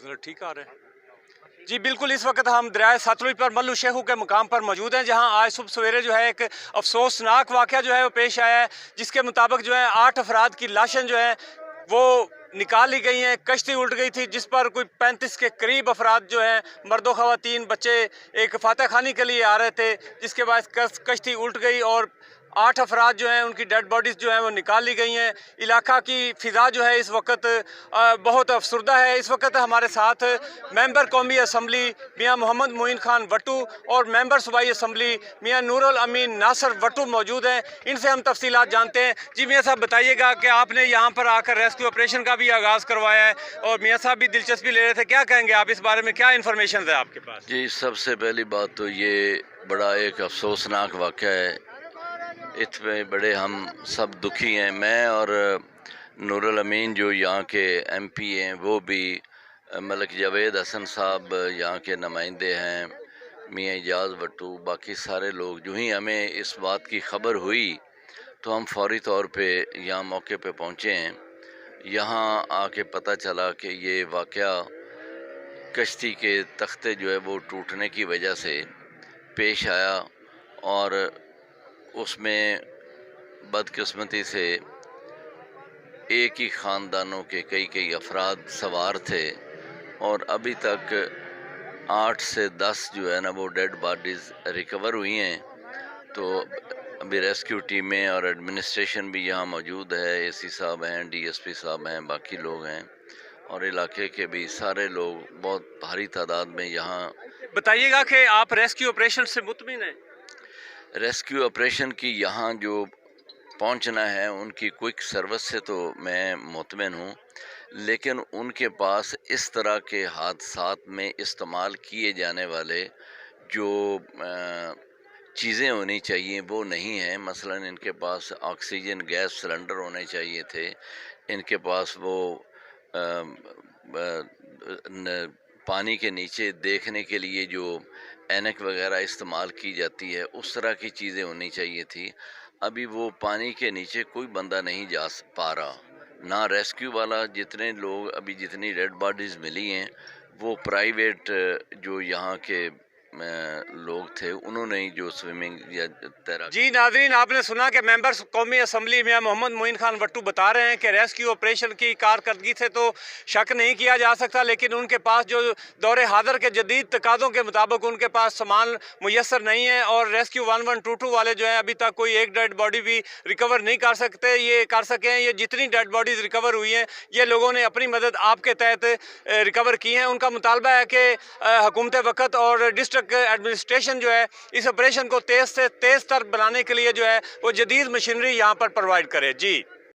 ठीक आ रहा है जी। बिल्कुल, इस वक्त हम दरिया सतलुज पर मल्लू शेखू के मुकाम पर मौजूद हैं, जहां आज सुबह सवेरे जो है एक अफसोसनाक वाक़या जो है वो पेश आया है, जिसके मुताबिक जो है 8 अफराद की लाशें जो है वो निकाल ली गई हैं। कश्ती उल्ट गई थी जिस पर कोई 35 के करीब अफराद जो हैं, मर्दो ख़वातीन बच्चे, एक फातह खानी के लिए आ रहे थे, जिसके बाद कश्ती उल्ट गई और 8 अफराद जो हैं उनकी डेड बॉडीज़ जो हैं वो निकाल ली गई हैं। इलाका की फ़िज़ा जो है इस वक्त बहुत अफसरदा है। इस वक्त हमारे साथ मेंबर कौमी असम्बली मियाँ मोहम्मद मोइन खान वट्टू और मेंबर सूबाई असम्बली मियाँ नूरुल अमीन नासर वट्टू मौजूद हैं। इनसे हम तफसीलात जानते हैं। जी मियाँ साहब, बताइएगा कि आपने यहाँ पर आकर रेस्क्यू ऑपरेशन का भी आगाज़ करवाया है और मियाँ साहब भी दिलचस्पी ले रहे थे, क्या कहेंगे आप इस बारे में, क्या इन्फॉर्मेशन है आपके पास? जी, सबसे पहली बात तो ये बड़ा एक अफसोसनाक वाक़या है, इसमें बड़े हम सब दुखी हैं। मैं और नूरुल अमीन जो यहाँ के एमपी हैं, वो भी मलिक जावेद हसन साहब यहाँ के नुमाइंदे हैं, मियाँ एजाज वट्टू, बाकी सारे लोग, जो ही हमें इस बात की ख़बर हुई तो हम फौरी तौर पे यहाँ मौके पे पहुँचे हैं। यहाँ आके पता चला कि ये वाक़या कश्ती के तख्ते जो है वो टूटने की वजह से पेश आया और उसमें बदकिस्मती से एक ही ख़ानदानों के कई अफराद सवार थे और अभी तक 8 से 10 जो है ना वो डेड बॉडीज़ रिकवर हुई हैं। तो अभी रेस्क्यू टीमें और एडमिनिस्ट्रेशन भी यहाँ मौजूद है, एसी साहब हैं, डीएसपी साहब हैं, बाकी लोग हैं और इलाके के भी सारे लोग बहुत भारी तादाद में यहाँ। बताइएगा कि आप रेस्क्यू ऑपरेशन से मुतमिन हैं? रेस्क्यू ऑपरेशन की यहाँ जो पहुँचना है उनकी क्विक सर्विस से तो मैं मुतमिन हूँ, लेकिन उनके पास इस तरह के हादसात में इस्तेमाल किए जाने वाले जो चीज़ें होनी चाहिए वो नहीं हैं। मसलन इनके पास ऑक्सीजन गैस सिलेंडर होने चाहिए थे, इनके पास वो पानी के नीचे देखने के लिए जो ऐनक वगैरह इस्तेमाल की जाती है उस तरह की चीज़ें होनी चाहिए थी। अभी वो पानी के नीचे कोई बंदा नहीं जा पा रहा, ना रेस्क्यू वाला। जितने लोग अभी जितनी डेड बॉडीज़ मिली हैं वो प्राइवेट जो यहाँ के लोग थे उन्होंने ही जो स्विमिंग या तैराकी। जी नाज़रीन, आपने सुना कि मेंबर कौमी असम्बली मियाँ मोहम्मद मोइन खान वट्टू बता रहे हैं कि रेस्क्यू ऑपरेशन की कारकर्दगी से तो शक नहीं किया जा सकता, लेकिन उनके पास जो दौरे हादर के जदीद तकाज़ों के मुताबिक उनके पास सामान मुयसर नहीं है और रेस्क्यू 1122 वाले जो हैं अभी तक कोई एक डेड बॉडी भी रिकवर नहीं कर सके हैं। ये जितनी डेड बॉडीज़ रिकवर हुई हैं ये लोगों ने अपनी मदद आपके तहत रिकवर की हैं। उनका मुतालबा है कि हुकूमत वक़्त और डिस्ट्रिक्ट एडमिनिस्ट्रेशन जो है इस ऑपरेशन को तेज़ से तेज़ तर बनाने के लिए जो है वो जदीद मशीनरी यहाँ पर प्रोवाइड करे। जी।